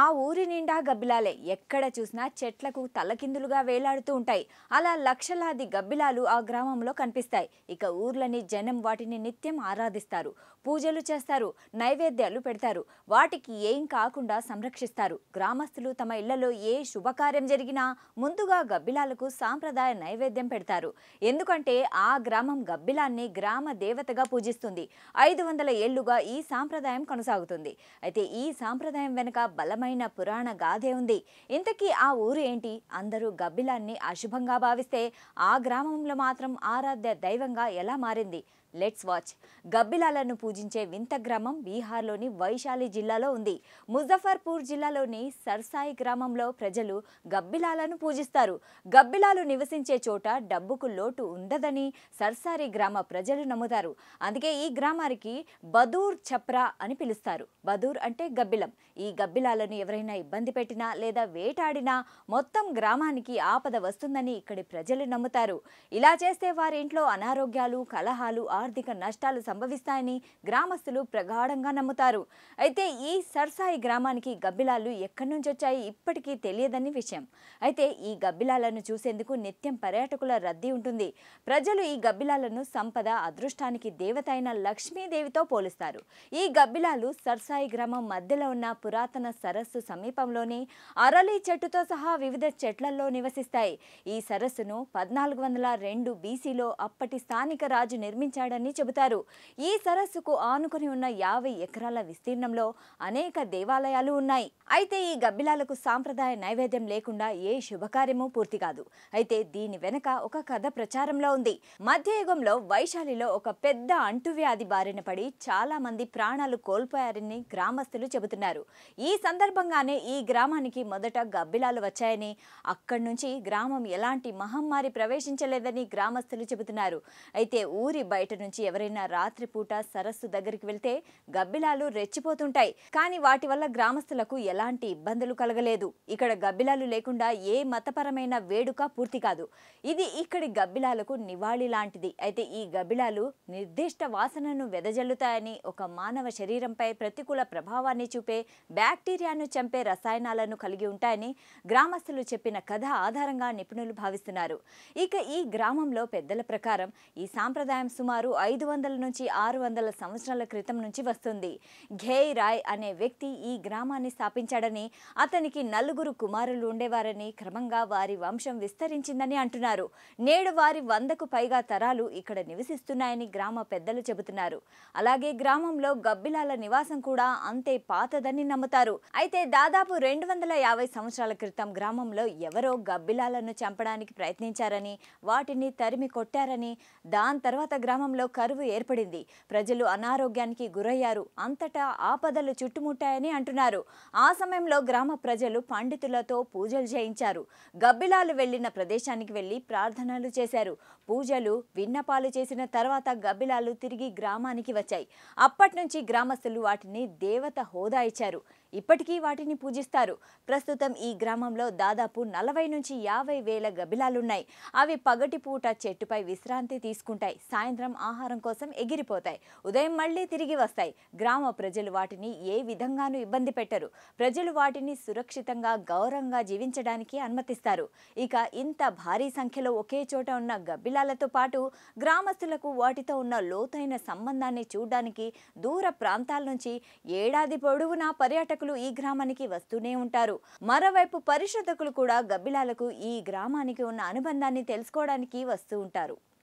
ఆ ఊరి నిండా గబ్బిలాలే. ఎక్కడ చూసినా చెట్లకు తలకిందులుగా వేలాడుతూ ఉంటాయి. అలా లక్షలాది గబ్బిలాలు ఆ గ్రామంలో కనిపిస్తాయి. ఇక ఊర్లని జనం వాటిని నిత్యం ఆరాధిస్తారు, పూజలు చేస్తారు, నైవేద్యాలు పెడతారు. వాటికి ఏం కాకుండా సంరక్షిస్తారు. గ్రామస్తులు తమ ఇళ్లలో ఏ శుభకార్యం జరిగినా ముందుగా గబ్బిలాలకు సాంప్రదాయ నైవేద్యం పెడతారు. ఎందుకంటే ఆ గ్రామం గబ్బిలాన్ని గ్రామ దేవతగా పూజిస్తుంది. 500 ఏళ్లుగా ఈ సాంప్రదాయం కొనసాగుతుంది. అయితే ఈ సాంప్రదాయం వెనుక బలమైన పురాణ గాథే ఉంది. ఇంతకీ ఆ ఊరు ఏంటి? అందరూ గబ్బిలాన్ని అశుభంగా భావిస్తే ఆ గ్రామంలో మాత్రం ఆరాధ్య దైవంగా ఎలా మారింది? Let's watch. గబ్బిలాలను పూజించే వింత గ్రామం బీహార్లోని వైశాలి జిల్లాలో ఉంది. ముజఫర్పూర్ జిల్లాలోని సర్సాయి గ్రామంలో ప్రజలు గబ్బిలాలను పూజిస్తారు. గబ్బిలాలు నివసించే చోట డబ్బుకు లోటు ఉండదని సర్సారి గ్రామ ప్రజలు నమ్ముతారు. అందుకే ఈ గ్రామానికి బదూర్ ఛప్రా అని పిలుస్తారు. బదూర్ అంటే గబ్బిలం. ఈ గబ్బిలాలను ఎవరైనా ఇబ్బంది పెట్టినా లేదా వేటాడినా మొత్తం గ్రామానికి ఆపద వస్తుందని ఇక్కడి ప్రజలు నమ్ముతారు. ఇలా చేస్తే వారి ఇంట్లో అనారోగ్యాలు, కలహాలు, ఆర్థిక నష్టాలు సంభవిస్తాయని గ్రామస్తులు ప్రగాఢంగా నమ్ముతారు. అయితే ఈ సర్సాయి గ్రామానికి గబ్బిలాలు ఎక్కడి నుంచి వచ్చాయి ఇప్పటికీ తెలియదని విషయం. అయితే ఈ గబ్బిలాలను చూసేందుకు నిత్యం పర్యాటకుల రద్దీ ఉంటుంది. ప్రజలు ఈ గబ్బిలాలను సంపద, అదృష్టానికి దేవత అయిన లక్ష్మీదేవితో పోలుస్తారు. ఈ గబ్బిలాలు సర్సాయి గ్రామం మధ్యలో ఉన్న పురాతన సరస్సు సమీపంలోని అరళి చెట్టుతో సహా వివిధ చెట్లలో నివసిస్తాయి. ఈ సరస్సును 1402 బీసీలో అప్పటి స్థానిక రాజు నిర్మించాడని చెబుతారు. ఈ సరస్సుకు ఆనుకొని ఉన్న 50 ఎకరాల విస్తీర్ణంలో అనేక దేవాలయాలు ఉన్నాయి. అయితే ఈ గబ్బిలాలకు సాంప్రదాయ నైవేద్యం లేకుండా ఏ శుభకార్యము పూర్తి కాదు. అయితే దీని వెనక ఒక కథ ప్రచారంలో ఉంది. మధ్యయుగంలో వైశాలిలో ఒక పెద్ద అంటువ్యాధి బారిన పడి చాలా మంది ప్రాణాలు కోల్పోయారని గ్రామస్తులు చెబుతున్నారు. ఈ సందర్భంగానే ఈ గ్రామానికి మొదట గబ్బిలాలు వచ్చాయని, అక్కడి నుంచి గ్రామం ఎలాంటి మహమ్మారి ప్రవేశించలేదని గ్రామస్తులు చెబుతున్నారు. అయితే ఊరి బయట నుంచి ఎవరైనా రాత్రిపూట సరస్సు దగ్గరికి వెళ్తే గబ్బిలాలు రెచ్చిపోతుంటాయి. కానీ వాటి వల్ల గ్రామస్తులకు ఎలాంటి ఇబ్బందులు కలగలేదు. ఇక్కడ గబ్బిలాలు లేకుండా ఏ మతపరమైన వేడుక పూర్తి కాదు. ఇది ఇక్కడి గబ్బిలాలకు నివాళి లాంటిది. అయితే ఈ గబ్బిలాలు నిర్దిష్ట వాసనను వెదజల్లుతాయని, ఒక మానవ శరీరంపై ప్రతికూల ప్రభావాన్ని చూపే బ్యాక్టీరియాను చంపే రసాయనాలను కలిగి ఉంటాయని గ్రామస్తులు చెప్పిన కథ ఆధారంగా నిపుణులు భావిస్తున్నారు. ఇక ఈ గ్రామంలో పెద్దల ప్రకారం ఈ సాంప్రదాయం సుమారు 500 నుంచి 600 సంవత్సరాల క్రితం నుంచి వస్తుంది. ఘేయ్ రాయ్ అనే వ్యక్తి ఈ గ్రామాన్ని స్థాపించాడని, అతనికి 4 కుమారులు ఉండేవారని, క్రమంగా వారి వంశం విస్తరించిందని అంటున్నారు. నేడు వారి 100కు పైగా తరాలు ఇక్కడ నివసిస్తున్నాయని గ్రామ పెద్దలు చెబుతున్నారు. అలాగే గ్రామంలో గబ్బిలాల నివాసం కూడా అంతే పాతదని నమ్ముతారు. అయితే దాదాపు 250 సంవత్సరాల క్రితం గ్రామంలో ఎవరో గబ్బిలాలను చంపడానికి ప్రయత్నించారని, వాటిని తరిమి కొట్టారని, దాని తర్వాత గ్రామంలో కరువు ఏర్పడింది. ప్రజలు అనారోగ్యానికి గురయ్యారు. అంతటా ఆపదలు చుట్టుముట్టాయని అంటున్నారు. ఆ సమయంలో గ్రామ ప్రజలు పండితులతో పూజలు చేయించారు. గబ్బిలాలు వెళ్లిన ప్రదేశానికి వెళ్లి ప్రార్థనలు చేశారు. పూజలు, విన్నపాలు చేసిన తర్వాత గబ్బిలాలు తిరిగి గ్రామానికి వచ్చాయి. అప్పటి నుంచి గ్రామస్తులు వాటిని దేవత హోదా ఇచ్చారు. ఇప్పటికీ వాటిని పూజిస్తారు. ప్రస్తుతం ఈ గ్రామంలో దాదాపు 40 నుంచి 50 వేల గబ్బిలాలున్నాయి. అవి పగటిపూట చెట్టుపై విశ్రాంతి తీసుకుంటాయి. సాయంత్రం ఆహారం కోసం ఎగిరిపోతాయి. ఉదయం మళ్లీ తిరిగి వస్తాయి. గ్రామ ప్రజలు వాటిని ఏ విధంగానూ ఇబ్బంది పెట్టరు. ప్రజలు వాటిని సురక్షితంగా, గౌరవంగా జీవించడానికి అనుమతిస్తారు. ఇక ఇంత భారీ సంఖ్యలో ఒకే చోట ఉన్న గబ్బిలాలతో పాటు గ్రామస్తులకు వాటితో ఉన్న లోతైన సంబంధాన్ని చూడడానికి దూర ప్రాంతాల నుంచి ఏడాది పొడవునా పర్యాటకులు ఈ గ్రామానికి వస్తూనే ఉంటారు. మరోవైపు పరిశోధకులు కూడా గబ్బిలాలకు ఈ గ్రామానికి ఉన్న అనుబంధాన్ని తెలుసుకోవడానికి వస్తూ ఉంటారు.